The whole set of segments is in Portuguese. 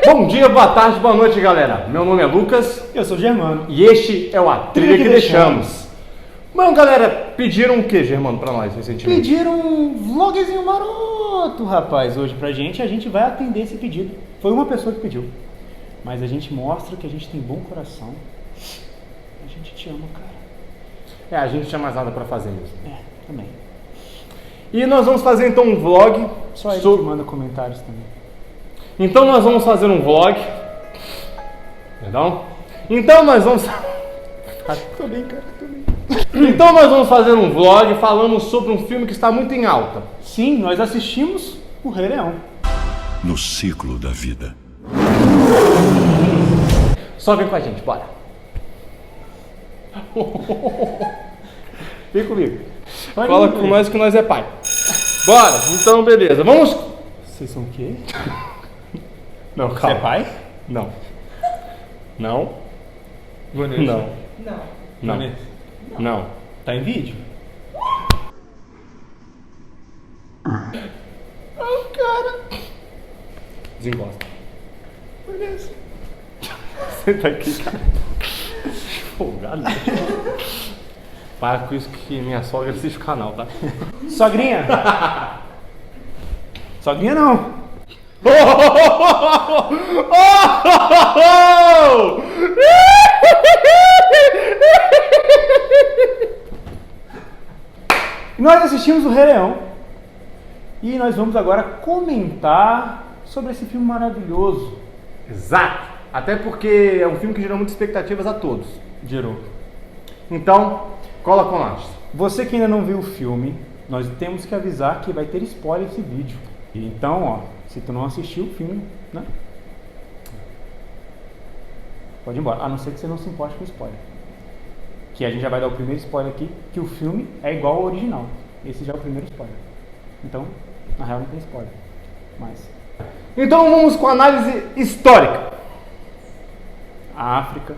Bom dia, boa tarde, boa noite, galera. Meu nome é Lucas. Eu sou o Germano. E este é o A Trilha que Deixamos. Bom, galera, pediram o que, Germano, pra nós recentemente? Pediram um vlogzinho maroto, rapaz, hoje pra gente. A gente vai atender esse pedido. Foi uma pessoa que pediu. Mas a gente mostra que a gente tem bom coração. A gente te ama, cara. A gente não tinha mais nada pra fazer mesmo. Também. E nós vamos fazer então um vlog. Só ele que manda comentários também. Então nós vamos fazer um vlog. Perdão? Então nós vamos... Tô bem, cara, tô bem. Então nós vamos fazer um vlog falando sobre um filme que está muito em alta. Sim, nós assistimos o Rei Leão. No ciclo da vida. Só vem com a gente, bora. Vem comigo. Fala com nós que nós é pai. Bora, então beleza. Vamos... Vocês são o quê? Não, Você calma. é pai? Não. Não. Vanessa? Não. Não. Vanessa? Não. Tá em vídeo? Oh, cara. Desencosta. Vanessa. Senta aqui, cara. Folgado. Para com isso que minha sogra assiste o canal, tá? Sogrinha? Sogrinha não. Nós assistimos o Rei Leão e nós vamos agora comentar sobre esse filme maravilhoso. Exato. Até porque é um filme que gerou muitas expectativas a todos. Gerou. Então, cola com nós. Você que ainda não viu o filme, nós temos que avisar que vai ter spoiler esse vídeo. Então, ó, se tu não assistiu o filme, né? Pode ir embora, a não ser que você não se importe com spoiler. Que a gente já vai dar o primeiro spoiler aqui, que o filme é igual ao original. Esse já é o primeiro spoiler. Então, na real não tem spoiler. Mas... Então vamos com a análise histórica. A África.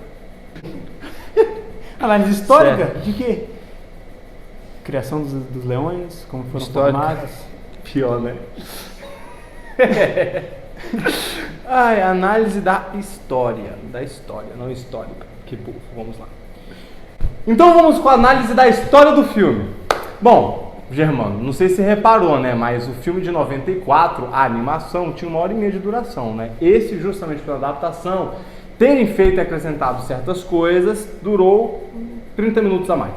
Análise histórica? Certo. De quê? Criação dos leões, como foram Histórica. formados. Pior, né? Ai, análise da história, não histórica. Que bufo, vamos lá. Então vamos com a análise da história do filme. Bom, Germano, não sei se você reparou, né? Mas o filme de 94, a animação, tinha 1h30 de duração, né? Esse, justamente pela adaptação, terem feito e acrescentado certas coisas, durou 30 minutos a mais.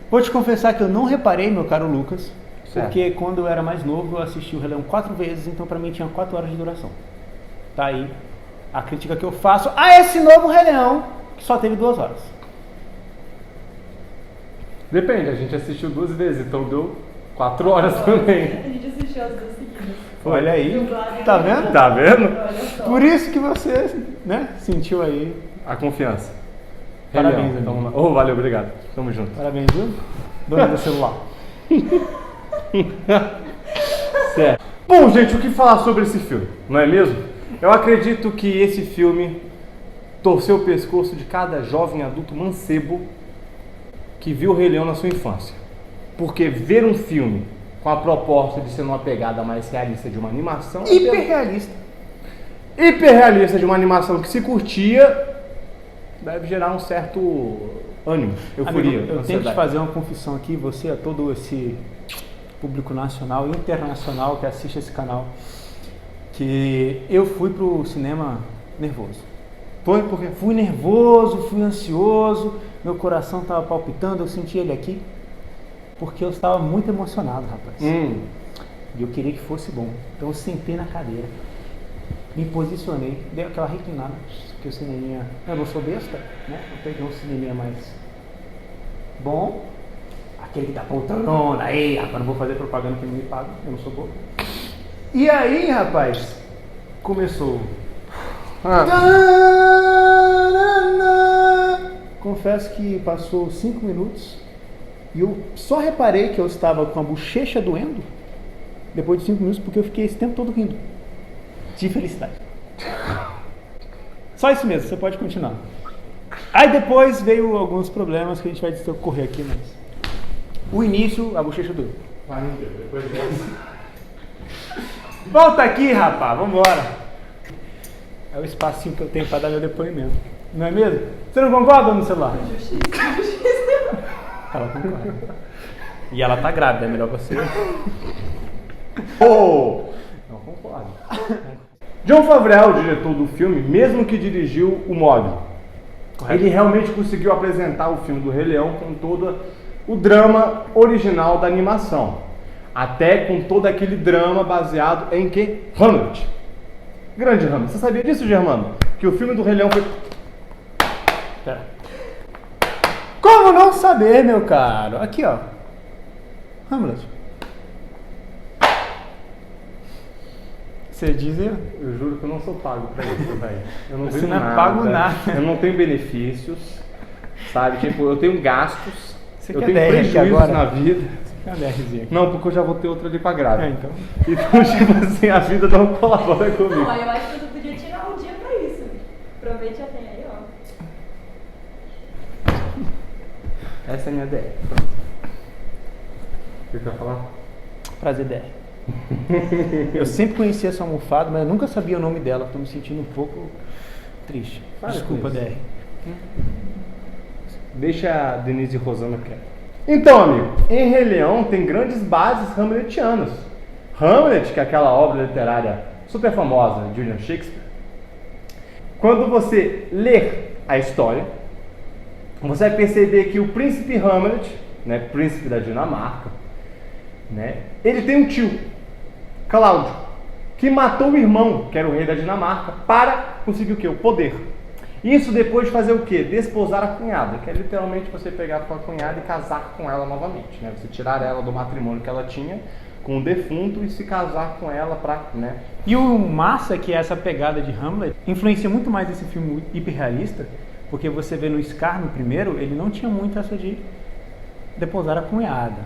Vou te confessar que eu não reparei, meu caro Lucas, Certo. porque quando eu era mais novo eu assisti o Rei Leão 4 vezes, então pra mim tinha 4 horas de duração. Tá aí a crítica que eu faço a esse novo Rei Leão, que só teve 2 horas. Depende, a gente assistiu 2 vezes, então deu 4 horas também. A gente assistiu as 2 seguidas. Olha aí, tá vendo? Tá vendo? Olha só. Por isso que você, né, sentiu aí. A confiança. Parabéns, então, amigo. oh, valeu, obrigado. Tamo junto. Parabéns, viu? Dona do celular. Certo. Bom, gente, o que falar sobre esse filme, não é mesmo? Eu acredito que esse filme torceu o pescoço de cada jovem adulto mancebo que viu o Rei Leão na sua infância. Porque ver um filme com a proposta de ser uma pegada mais realista de uma animação... Hiperrealista. Hiperrealista de uma animação que se curtia, deve gerar um certo ânimo, euforia, Amigo, eu tenho que te ansiedade. fazer uma confissão aqui, você a todo esse público nacional e internacional que assiste esse canal, que eu fui pro cinema nervoso. Foi porque Fui nervoso, fui ansioso, meu coração estava palpitando, eu senti ele aqui, porque eu estava muito emocionado, rapaz. E eu queria que fosse bom. Então eu sentei na cadeira, me posicionei, dei aquela reclinada, porque o cineminha, eu não sou besta, né? Eu peguei um cineminha mais bom, aquele que tá poltrona, aí, rapaz, não vou fazer propaganda que não me paga, eu não sou bobo. E aí, rapaz, começou. confesso que passou 5 minutos e eu só reparei que eu estava com a bochecha doendo depois de 5 minutos, porque eu fiquei esse tempo todo rindo. De felicidade. Só isso mesmo, você pode continuar. Aí depois veio alguns problemas que a gente vai discorrer aqui, mas... O início, a bochecha doeu. Vai, não deu, depois dessa. Volta aqui, rapaz, vambora. É o espacinho que eu tenho para dar meu depoimento. Não é mesmo? Você não concorda no celular? Justiça. Ela concorda. E ela tá grávida, é melhor você. Oh! Não concordo. Jon Favreau, o diretor do filme, mesmo que dirigiu o Mogli, ele realmente conseguiu apresentar o filme do Rei Leão com todo o drama original da animação. Até com todo aquele drama baseado em que? Hamlet. Grande Hamlet. Você sabia disso, Germano? Que o filme do Rei Leão foi... Pera. Como não saber, meu caro? Aqui, ó. Hamlet. Você diz aí? Eu juro que eu não sou pago pra isso, velho. Eu não Você tenho não é nada. pago nada. Eu não tenho benefícios, sabe? Tipo, eu tenho gastos, Você eu quer tenho DR aqui prejuízos agora? na vida. Cadê a DRzinha aqui? Não, porque eu já vou ter outra ali pra grávida. Então. Então, tipo assim, a vida não colabora comigo. Não, eu acho que tu podia tirar um dia pra isso. Aproveite e já tem aí, ó. Essa é a minha DR. O que você vai falar? Prazer, DR. Eu sempre conhecia essa almofada, mas eu nunca sabia o nome dela. Estou me sentindo um pouco triste. Para Desculpa, com isso. DR. Deixa a Denise e Rosana quietas. Então, amigo, em Rei Leão tem grandes bases hamletianas. Hamlet, que é aquela obra literária super famosa de William Shakespeare, quando você ler a história, você vai perceber que o príncipe Hamlet, né, príncipe da Dinamarca, né, ele tem um tio, Cláudio, que matou o irmão, que era o rei da Dinamarca, para conseguir o quê? O poder. Isso depois de fazer o quê? Desposar a cunhada, que é literalmente você pegar a sua cunhada e casar com ela novamente, né? Você tirar ela do matrimônio que ela tinha com o defunto e se casar com ela para, né? E o massa é que essa pegada de Hamlet influencia muito mais esse filme hiperrealista, porque você vê no Scar, no primeiro, ele não tinha muito essa de deposar a cunhada.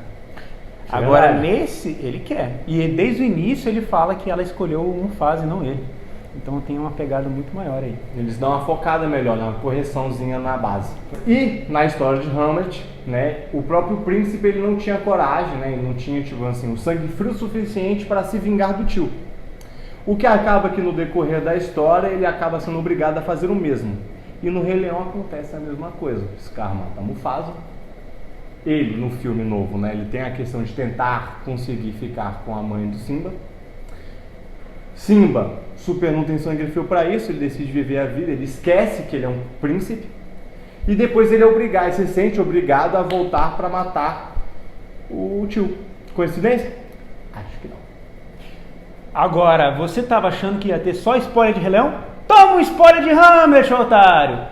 Agora, nesse, ele quer. E desde o início ele fala que ela escolheu o Mufasa e não ele. Então tem uma pegada muito maior aí. Eles dão uma focada melhor, uma correçãozinha na base. E na história de Hamlet, né, o próprio príncipe ele não tinha coragem, né, ele não tinha tipo assim, o sangue frio suficiente para se vingar do tio. O que acaba que no decorrer da história ele acaba sendo obrigado a fazer o mesmo. E no Rei Leão acontece a mesma coisa. Scar mata Mufasa. Ele no filme novo, né, ele tem a questão de tentar conseguir ficar com a mãe do Simba. Simba, super não tem sangue frio para isso, ele decide viver a vida, ele esquece que ele é um príncipe e depois ele se sente obrigado a voltar para matar o tio. Coincidência? Acho que não. Agora, você estava achando que ia ter só spoiler de Rei Leão? Toma um spoiler de Hamlet, otário!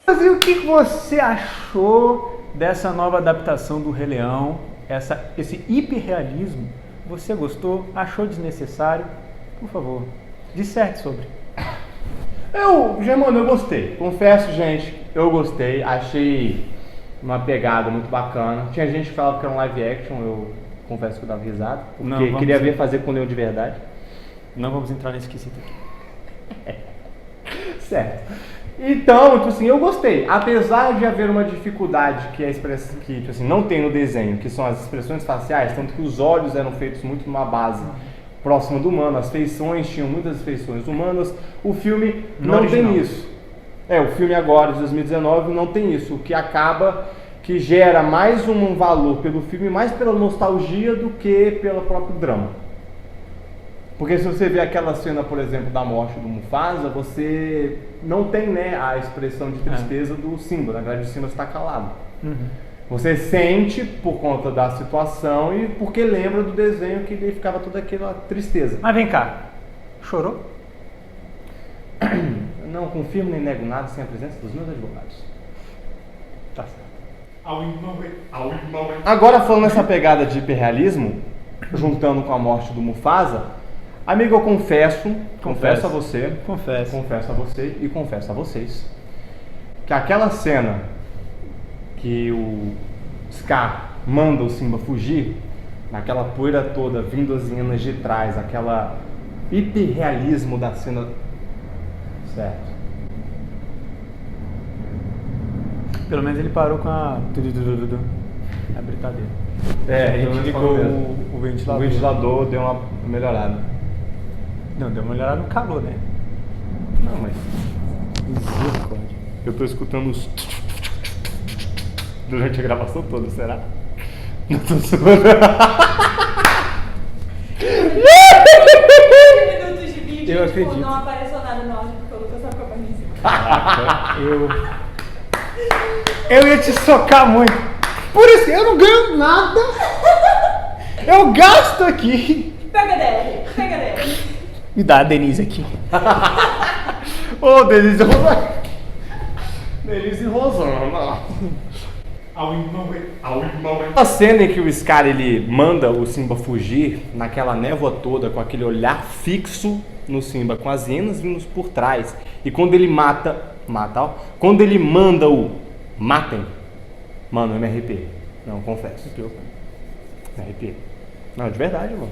Mas e o que você achou dessa nova adaptação do Rei Leão? Esse hiperrealismo, você gostou? Achou desnecessário? Por favor, disserte sobre. Germano, eu gostei. Confesso, gente, eu gostei. Achei uma pegada muito bacana. Tinha gente que falava que era um live action, eu confesso que eu dava risada. Porque queria ver fazer com o Leão de verdade. Não vamos entrar nesse quesito aqui. Certo. Então, tipo assim, eu gostei. Apesar de haver uma dificuldade que tipo assim, não tem no desenho, que são as expressões faciais, tanto que os olhos eram feitos muito numa base próxima do humano, as feições tinham muitas feições humanas, o filme não tem isso. O filme agora, de 2019, não tem isso, o que acaba que gera mais um valor pelo filme, mais pela nostalgia do que pelo próprio drama. Porque se você vê aquela cena, por exemplo, da morte do Mufasa, você não tem, né, a expressão de tristeza do Simba. Na verdade, o Simba está calado. Uhum. Você sente por conta da situação e porque lembra do desenho que ele ficava toda aquela tristeza. Mas vem cá, chorou? Não confirmo nem nego nada sem a presença dos meus advogados. Tá certo. Agora, falando nessa pegada de hiperrealismo, juntando com a morte do Mufasa, Amigo, eu confesso a você, Confesso a você e confesso a vocês que aquela cena que o Scar manda o Simba fugir, naquela poeira toda, vindo as hienas de trás, aquela hiperrealismo da cena, certo? Pelo menos ele parou com a britadeira. É, a gente ligou o o ventilador. ventilador deu uma melhorada. Não, deu uma olhada no calor, né? Não, mas Misericórdia. eu tô escutando os durante a gravação toda, será? Não tô zoando. 20 minutos de vídeo Eu e, tipo, acredito. não apareceu nada no áudio porque o Lucas só ficou barriga. Eu ia te socar muito. Por isso, eu não ganho nada. Eu gasto aqui. Pega DR. Me dá a Denise aqui. Ô, Denise Rosana. Denise Rosana. A cena em que o Scar ele manda o Simba fugir, naquela névoa toda, com aquele olhar fixo no Simba, com as hienas vindo por trás, e quando ele mata, ó, quando ele manda o matem, mano, eu me arrepiei. Não, confesso. Me arrepiei. Não, de verdade, mano.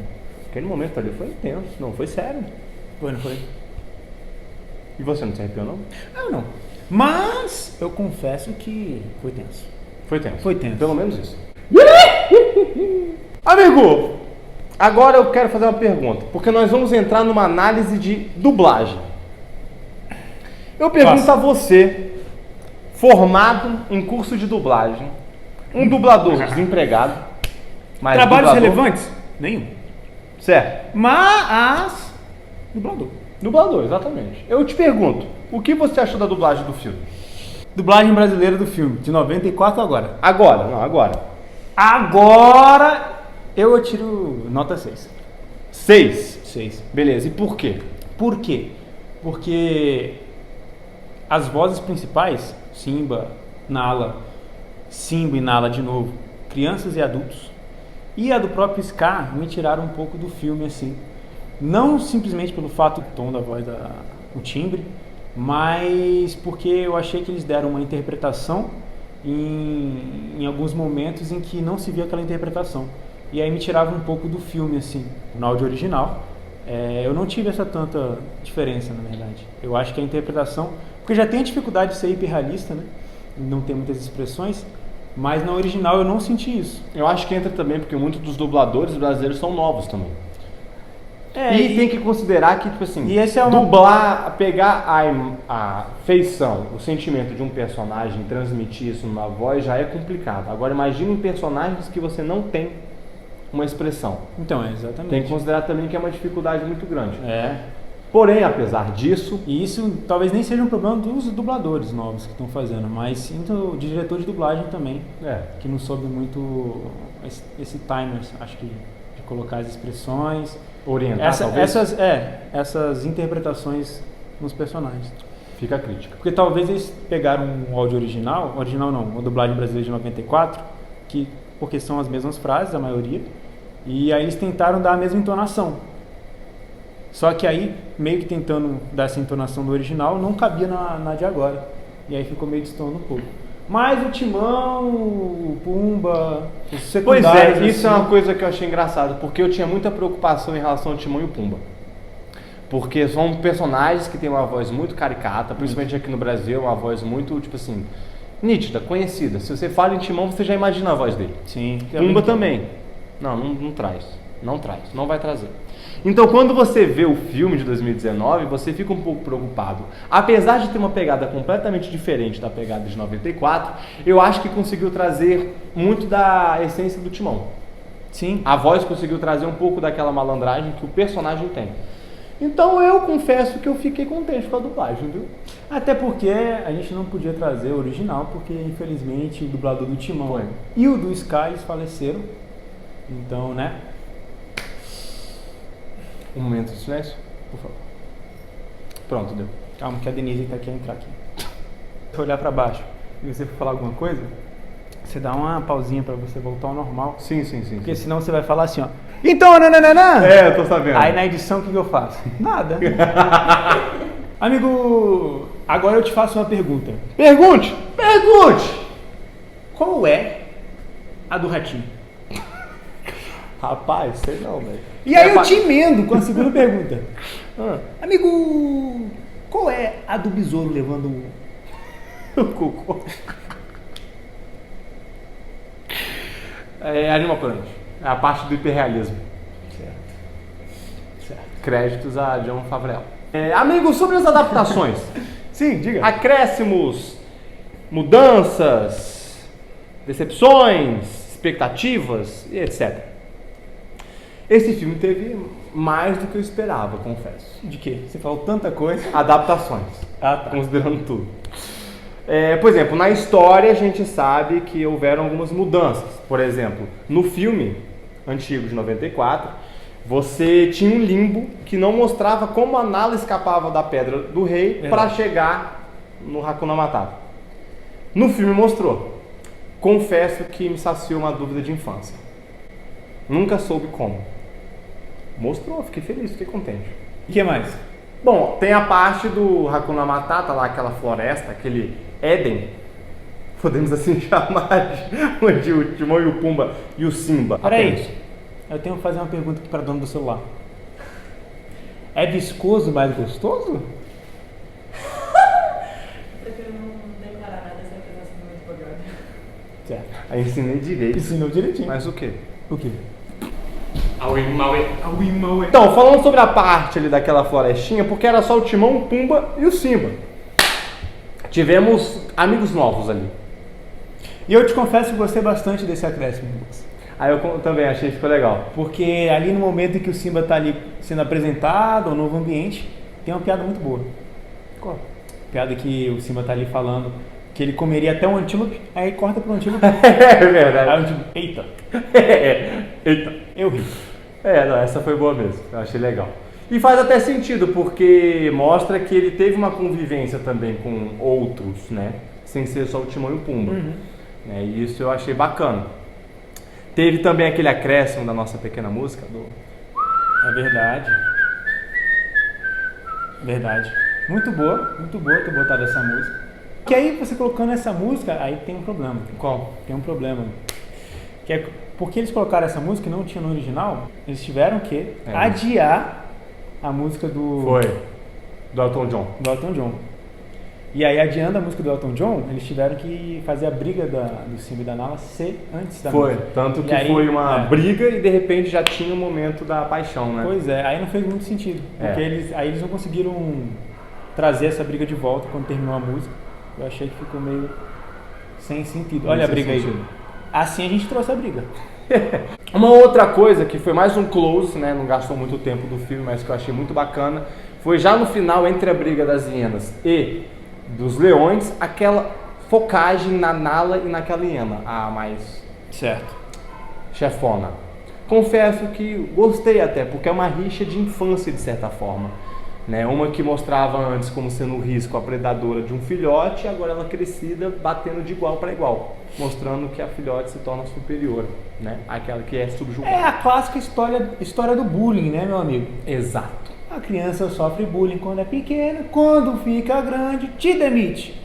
Aquele momento ali foi intenso, não, foi sério. Foi, não foi? E você não se arrepiou, não? Ah, não. Mas eu confesso que foi tenso. Foi tenso. Foi tenso. Pelo menos isso. Amigo, agora eu quero fazer uma pergunta, porque nós vamos entrar numa análise de dublagem. Eu pergunto Faça. a você, formado em curso de dublagem, um dublador desempregado, mas Trabalhos dublador, relevantes? Nenhum. certo? Mas dublador. Dublador, exatamente. Eu te pergunto, o que você achou da dublagem do filme? Dublagem brasileira do filme, de 94 agora. Agora. Agora eu tiro nota 6. 6. 6. Beleza, e por quê? Por quê? Porque as vozes principais, Simba, Nala, Simba e Nala de novo, crianças e adultos, e a do próprio Scar me tiraram um pouco do filme assim. Não simplesmente pelo fato do tom da voz, o timbre, mas porque eu achei que eles deram uma interpretação em alguns momentos em que não se via aquela interpretação. E aí me tirava um pouco do filme, assim. No áudio original, eu não tive essa tanta diferença, na verdade. Eu acho que a interpretação... Porque já tem a dificuldade de ser hiperrealista, né? Não ter muitas expressões, mas na original eu não senti isso. Eu acho que entra também porque muitos dos dubladores brasileiros são novos também. E tem que considerar que, tipo assim, E esse é uma- dublar, pegar a feição, o sentimento de um personagem, transmitir isso numa voz já é complicado. Agora imagine em personagens que você não tem uma expressão. Então, exatamente. Tem que considerar também que é uma dificuldade muito grande. É. Porém, apesar disso, E isso talvez nem seja um problema dos dubladores novos que estão fazendo, mas sim do diretor de dublagem também, que não soube muito esse timer, acho que, de colocar as expressões, orientar talvez, essas interpretações nos personagens. fica a crítica. Porque talvez eles pegaram um áudio original não, uma dublagem brasileira de 94, porque são as mesmas frases, a maioria, e aí eles tentaram dar a mesma entonação. Só que aí, meio que tentando dar essa entonação do original, não cabia na de agora. E aí ficou meio destoando um pouco. Mas o Timão, o Pumba, os Pois secundários... é, isso é assim, uma coisa que eu achei engraçado, porque eu tinha muita preocupação em relação ao Timão e o Pumba. Porque são personagens que têm uma voz muito caricata, principalmente aqui no Brasil, uma voz muito, tipo assim, nítida, conhecida. Se você fala em Timão, você já imagina a voz dele. Sim. Pumba também. Não traz. Não vai trazer. Então, quando você vê o filme de 2019, você fica um pouco preocupado. Apesar de ter uma pegada completamente diferente da pegada de 94, eu acho que conseguiu trazer muito da essência do Timão. Sim. A voz conseguiu trazer um pouco daquela malandragem que o personagem tem. Então, eu confesso que eu fiquei contente com a dublagem, viu? Até porque a gente não podia trazer o original, porque infelizmente o dublador do Timão Foi. e o do Sky eles faleceram. Então, né? Um momento de silêncio, por favor. Pronto, deu. Calma que a Denise quer entrar aqui. Se olhar pra baixo e você for falar alguma coisa, você dá uma pausinha pra você voltar ao normal. Sim. Porque senão você vai falar assim, ó. Então, nananana. É, eu tô sabendo. Aí na edição, o que eu faço? Nada. Amigo, agora eu te faço uma pergunta. Pergunte! Qual é a do ratinho? Rapaz, sei não, velho. E aí eu te emendo com a segunda pergunta. Ah. Amigo, qual é a do besouro levando O cocô. É Animal Planet. É a parte do hiperrealismo. Certo. Créditos a Jon Favreau. Amigos, sobre as adaptações. Sim, diga. Acréscimos, mudanças, decepções, expectativas e etc. Esse filme teve mais do que eu esperava, confesso. De quê? Você falou tanta coisa. Adaptações, Ah, tá. considerando tudo. Por exemplo, na história a gente sabe que houveram algumas mudanças. Por exemplo, no filme antigo de 94, você tinha um limbo que não mostrava como a Nala escapava da Pedra do Rei para chegar no Hakuna Matata. No filme mostrou. Confesso que me saciou uma dúvida de infância. Nunca soube como. Mostrou, fiquei feliz, fiquei contente. O que mais? Bom, tem a parte do Hakuna Matata, lá aquela floresta, aquele Éden, podemos assim chamar, onde o Timão e o Pumba e o Simba. Peraí, eu tenho que fazer uma pergunta aqui para dono do celular. É viscoso mais gostoso? Prefiro não declarar nada sem fazer assim muito programa. Certo. Aí ensinei direito. Ensinou direitinho. Mas o quê? O quê? Então, falando sobre a parte ali daquela florestinha, porque era só o Timão, o Pumba e o Simba. Tivemos amigos novos ali. E eu te confesso que gostei bastante desse acréscimo. Aí eu também achei que ficou legal. Porque ali no momento em que o Simba tá ali sendo apresentado, ao novo ambiente, tem uma piada muito boa. Qual? Piada que o Simba tá ali falando que ele comeria até um antílope, aí corta pro antílope. É verdade. Aí o antílope, eita, Eita. eu ri. Não, essa foi boa mesmo. Eu achei legal. E faz até sentido, porque mostra que ele teve uma convivência também com outros, né? Sem ser só o Timão e o Pumba. E isso eu achei bacana. Teve também aquele acréscimo da nossa pequena música do... É verdade. Verdade. Muito boa ter botado essa música. Que aí você colocando essa música, aí tem um problema. Qual? Tem um problema. Que é porque eles colocaram essa música e não tinha no original, eles tiveram que adiar a música do... Foi. Do Elton John. Do Elton John. E aí, adiando a música do Elton John, eles tiveram que fazer a briga do Simba e da Nala ser antes da música. Foi, tanto que aí, foi uma briga e de repente já tinha o momento da paixão, né? Pois é, aí não fez muito sentido. Porque eles não conseguiram trazer essa briga de volta quando terminou a música. Eu achei que ficou meio sem sentido. Olha a briga aí. Assim a gente trouxe a briga. Uma outra coisa que foi mais um close, né? Não gastou muito tempo do filme, mas que eu achei muito bacana, foi já no final, entre a briga das hienas e dos leões, aquela focagem na Nala e naquela hiena, a mais chefona. Confesso que gostei até, porque é uma rixa de infância de certa forma, né? Uma que mostrava antes como sendo o risco a predadora de um filhote, e agora ela crescida batendo de igual para igual, mostrando que a filhote se torna superior, né? Aquela que é subjugada. É a clássica história do bullying, né, meu amigo? Exato. A criança sofre bullying quando é pequena, quando fica grande, te demite.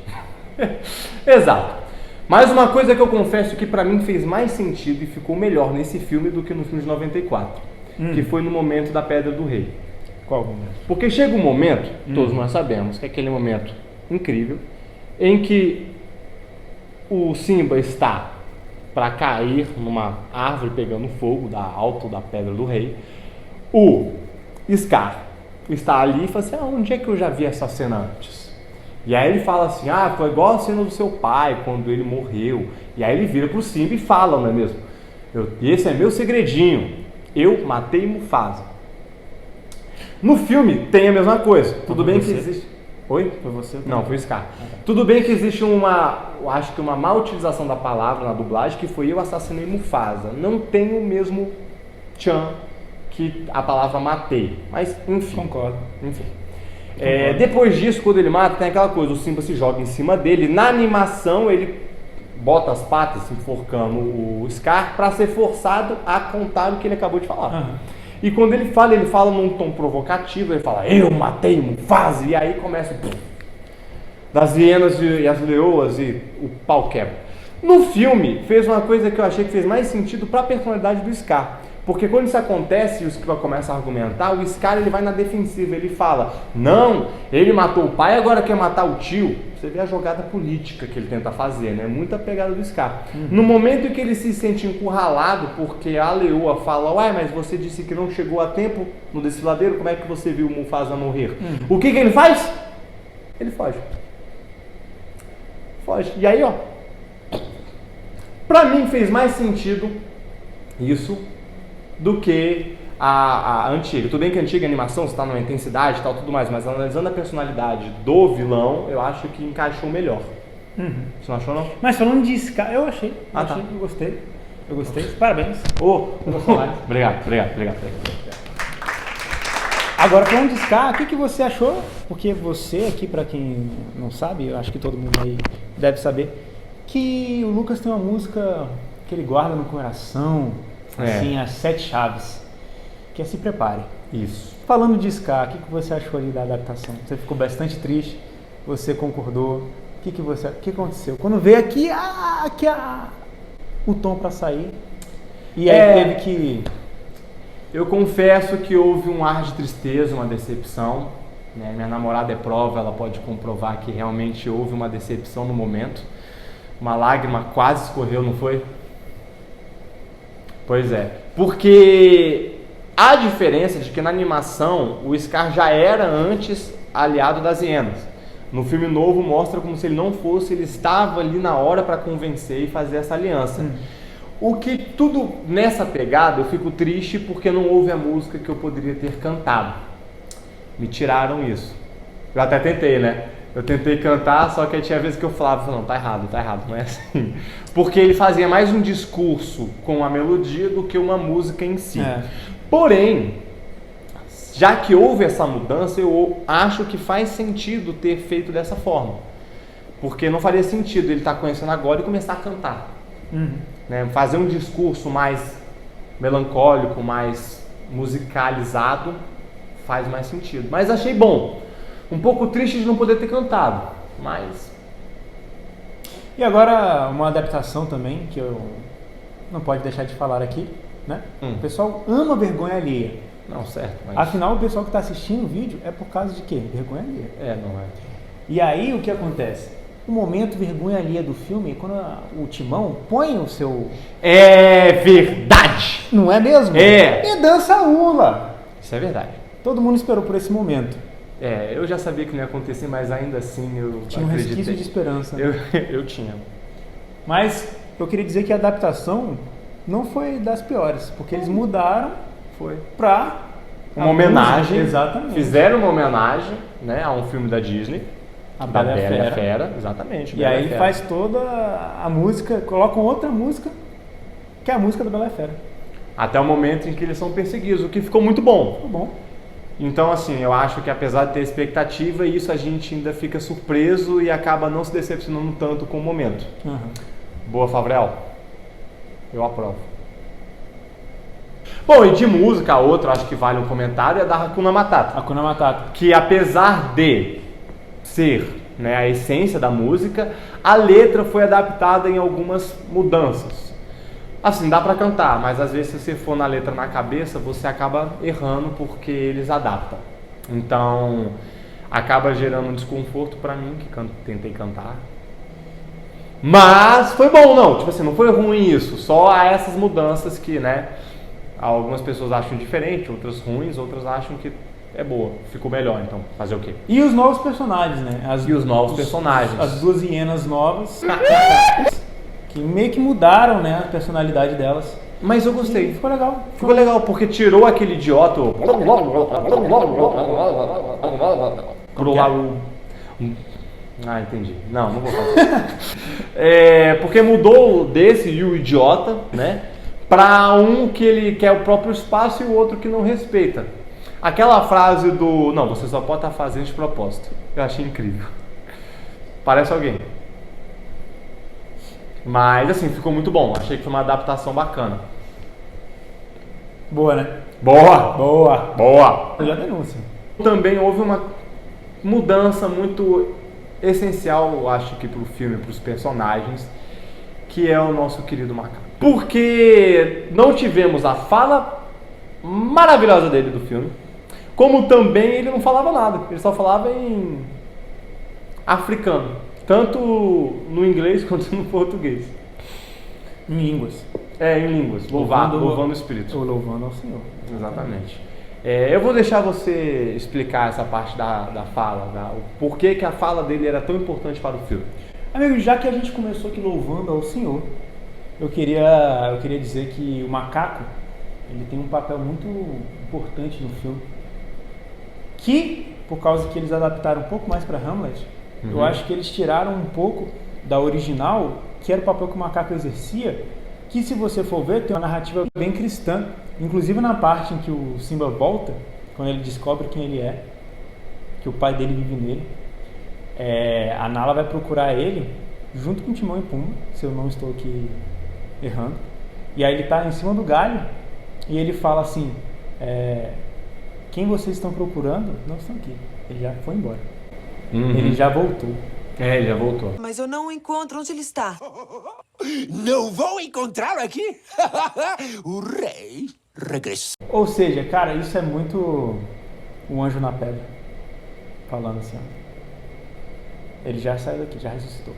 Exato. Mas uma coisa que eu confesso que pra mim fez mais sentido e ficou melhor nesse filme do que no filme de 94, que foi no momento da Pedra do Rei. Qual momento? Porque chega um momento, todos nós sabemos, que é aquele momento incrível, em que o Simba está para cair numa árvore pegando fogo da alto da Pedra do Rei. O Scar está ali e fala assim, onde é que eu já vi essa cena antes? E aí ele fala assim, foi igual a cena do seu pai, quando ele morreu. E aí ele vira pro Simba e fala, não é mesmo? Esse é meu segredinho, eu matei Mufasa. No filme tem a mesma coisa, tudo bem que existe... Oi? Foi você? Não, foi o Scar. Tudo bem que existe eu acho que uma má utilização da palavra na dublagem, que foi eu assassinei Mufasa. Não tem o mesmo tchan que a palavra matei, mas enfim. Concordo. Enfim. Depois disso, quando ele mata, tem aquela coisa, o Simba se joga em cima dele, na animação ele bota as patas enforcando o Scar para ser forçado a contar o que ele acabou de falar. Uhum. E quando ele fala num tom provocativo, ele fala, eu matei Mufasa, e aí começa das hienas e as leoas e o pau quebra. No filme, fez uma coisa que eu achei que fez mais sentido para a personalidade do Scar. Porque quando isso acontece e o Scar começa a argumentar, o Scar ele vai na defensiva, ele fala, não, ele matou o pai, agora quer matar o tio. Você vê a jogada política que ele tenta fazer, né? Muita pegada do Scar. No momento em que ele se sente encurralado, porque a leoa fala, uai, mas você disse que não chegou a tempo no desfiladeiro, como é que você viu o Mufasa morrer? O que ele faz? Ele foge. Foge. E aí, ó, pra mim fez mais sentido isso do que a antiga. Tudo bem que a antiga animação está numa intensidade e tal, tudo mais, mas analisando a personalidade do vilão, eu acho que encaixou melhor. Você não achou, não? Mas falando de Scar, eu achei. Tá. Eu gostei. Parabéns. Obrigado. Agora, falando de Scar, o que você achou? Porque você aqui, pra quem não sabe, eu acho que todo mundo aí deve saber, que o Lucas tem uma música que ele guarda no coração, assim, as 7 chaves, que é Se Prepare. Isso. Falando de Scar, o que você achou ali da adaptação? Você ficou bastante triste? Você concordou? O que aconteceu? Quando veio aqui o tom pra sair, e aí teve que... Eu confesso que houve um ar de tristeza, uma decepção, né? Minha namorada é prova, ela pode comprovar que realmente houve uma decepção no momento. Uma lágrima quase escorreu, não foi? Pois é, porque a diferença de que na animação o Scar já era antes aliado das hienas. No filme novo mostra como se ele não fosse, ele estava ali na hora para convencer e fazer essa aliança. O que tudo nessa pegada eu fico triste porque não houve a música que eu poderia ter cantado. Me tiraram isso. Eu até tentei, né? Eu tentei cantar, só que aí tinha vezes que eu falava, não, tá errado, não é assim. Porque ele fazia mais um discurso com a melodia do que uma música em si. Porém, já que houve essa mudança, eu acho que faz sentido ter feito dessa forma. Porque não faria sentido ele estar conhecendo agora e começar a cantar. Né? Fazer um discurso mais melancólico, mais musicalizado, faz mais sentido. Mas achei bom. Um pouco triste de não poder ter cantado, mas... E agora uma adaptação também, que eu não pode deixar de falar aqui, né? O pessoal ama vergonha alheia. Não, certo. Mas... Afinal, o pessoal que está assistindo o vídeo é por causa de quê? Vergonha alheia. Não é. E aí, o que acontece? O momento vergonha alheia do filme é quando o Timão põe o seu... É verdade! Não é mesmo? É! E dança hula! Isso é verdade. Todo mundo esperou por esse momento. Eu já sabia que não ia acontecer, mas ainda assim eu tinha um resquício de esperança. Eu tinha. Mas eu queria dizer que a adaptação não foi das piores, porque eles mudaram para uma homenagem. Exatamente. Fizeram uma homenagem, né, a um filme da Disney. A Bela e a Fera. Exatamente. E aí ele faz toda a música, colocam outra música, que é a música da Bela e a Fera. Até o momento em que eles são perseguidos, o que ficou muito bom. Ficou bom. Então, assim, eu acho que apesar de ter expectativa, isso a gente ainda fica surpreso e acaba não se decepcionando tanto com o momento. Boa, Favrel. Eu aprovo. Bom, e de música, a outra, acho que vale um comentário, é da Hakuna Matata. Hakuna Matata. Que apesar de ser, né, a essência da música, a letra foi adaptada em algumas mudanças. Assim, dá pra cantar, mas às vezes se você for na letra na cabeça, você acaba errando porque eles adaptam. Então, acaba gerando um desconforto pra mim, que tentei cantar. Mas foi bom, não. Tipo assim, não foi ruim isso. Só há essas mudanças que, né, algumas pessoas acham diferente, outras ruins, outras acham que é boa, ficou melhor, então fazer o quê? E os novos personagens, né? Os novos personagens. As duas hienas novas. Que meio que mudaram, né, a personalidade delas. Mas eu gostei. E ficou legal. Ficou legal, porque tirou aquele idiota pro lado... entendi. Não vou fazer. Porque mudou desse e o idiota, né, pra um que ele quer o próprio espaço e o outro que não respeita. Aquela frase do... Não, você só pode estar fazendo de propósito. Eu achei incrível. Parece alguém. Mas assim, ficou muito bom. Achei que foi uma adaptação bacana. Boa, né? Boa! Boa. Boa! Eu já denúncio. Também houve uma mudança muito essencial, eu acho que pro filme, pros personagens, que é o nosso querido macaco. Porque não tivemos a fala maravilhosa dele do filme, como também ele não falava nada, ele só falava em africano, tanto no inglês quanto no português. Em línguas. Em línguas, louvando o Espírito. Ou louvando ao Senhor. Exatamente. Eu vou deixar você explicar essa parte da fala, o porquê que a fala dele era tão importante para o filme. Amigo, já que a gente começou aqui louvando ao Senhor, eu queria dizer que o macaco, ele tem um papel muito importante no filme, que, por causa que eles adaptaram um pouco mais para Hamlet, eu acho que eles tiraram um pouco da original, que era o papel que o macaco exercia, que, se você for ver, tem uma narrativa bem cristã, inclusive na parte em que o Simba volta, quando ele descobre quem ele é, que o pai dele vive nele, a Nala vai procurar ele junto com Timão e Pumba, se eu não estou aqui errando, e aí ele está em cima do galho e ele fala assim, quem vocês estão procurando não estão aqui, ele já foi embora, ele já voltou. Ele já voltou. Mas eu não encontro onde ele está. Não vou encontrá-lo aqui? O rei regressou. Ou seja, cara, isso é muito um anjo na pedra falando assim, ó. Ele já saiu daqui, já ressuscitou.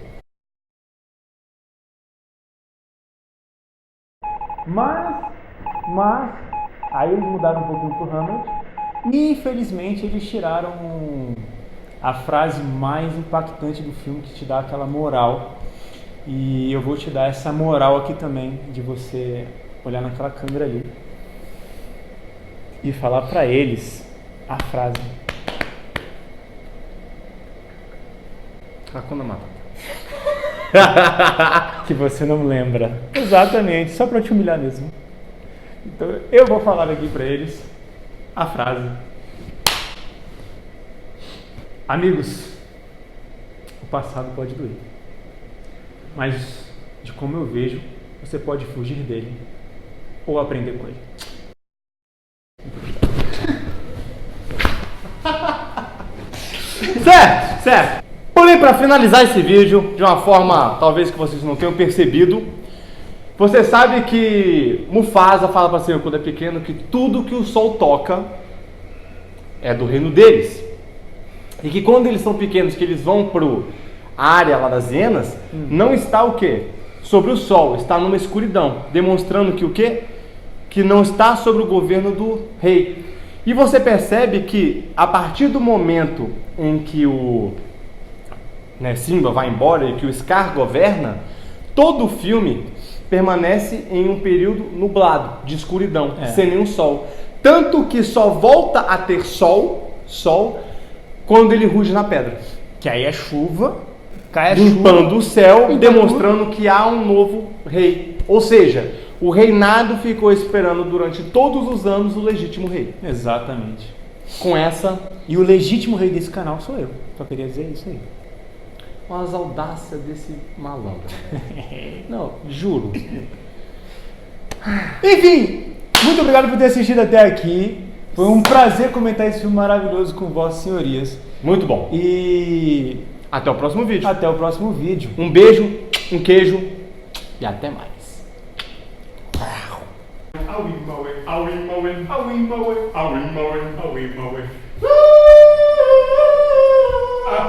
Mas aí eles mudaram um pouquinho pro Hamlet e, infelizmente, eles tiraram a frase mais impactante do filme, que te dá aquela moral. E eu vou te dar essa moral aqui também, de você olhar naquela câmera ali e falar pra eles a frase. Hakuna Matata. Que você não lembra. Exatamente, só pra te humilhar mesmo. Então eu vou falar aqui pra eles a frase. Amigos, o passado pode doer, mas de como eu vejo, você pode fugir dele ou aprender com ele. Certo. Porém, para finalizar esse vídeo de uma forma talvez que vocês não tenham percebido, você sabe que Mufasa fala para Simba quando é pequeno que tudo que o sol toca é do reino deles. E que quando eles são pequenos, que eles vão para a área lá das hienas, não está o quê? Sobre o sol, está numa escuridão, demonstrando que o quê? Que não está sobre o governo do rei. E você percebe que a partir do momento em que o Simba vai embora e que o Scar governa, todo o filme permanece em um período nublado, de escuridão, sem nenhum sol. Tanto que só volta a ter sol quando ele ruge na pedra. Que aí é chuva, cai a limpando chuva, o céu, demonstrando que há um novo rei. Ou seja, o reinado ficou esperando durante todos os anos o legítimo rei. Exatamente. Com essa... E o legítimo rei desse canal sou eu. Só queria dizer isso aí. As audácias desse malandro. Não, juro. Enfim, muito obrigado por ter assistido até aqui. Foi um prazer comentar esse filme maravilhoso com vossas senhorias. Muito bom. E até o próximo vídeo. Até o próximo vídeo. Um beijo, um queijo e até mais.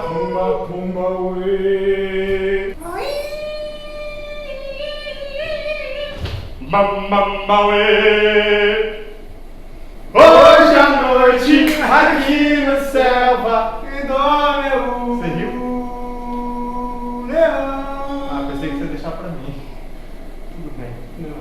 Pumba, pumba, uê. Mamba, uê. Hoje à noite, aqui na selva, que dorme o Você riu? leão. Pensei que você ia deixar pra mim. Tudo bem. Não.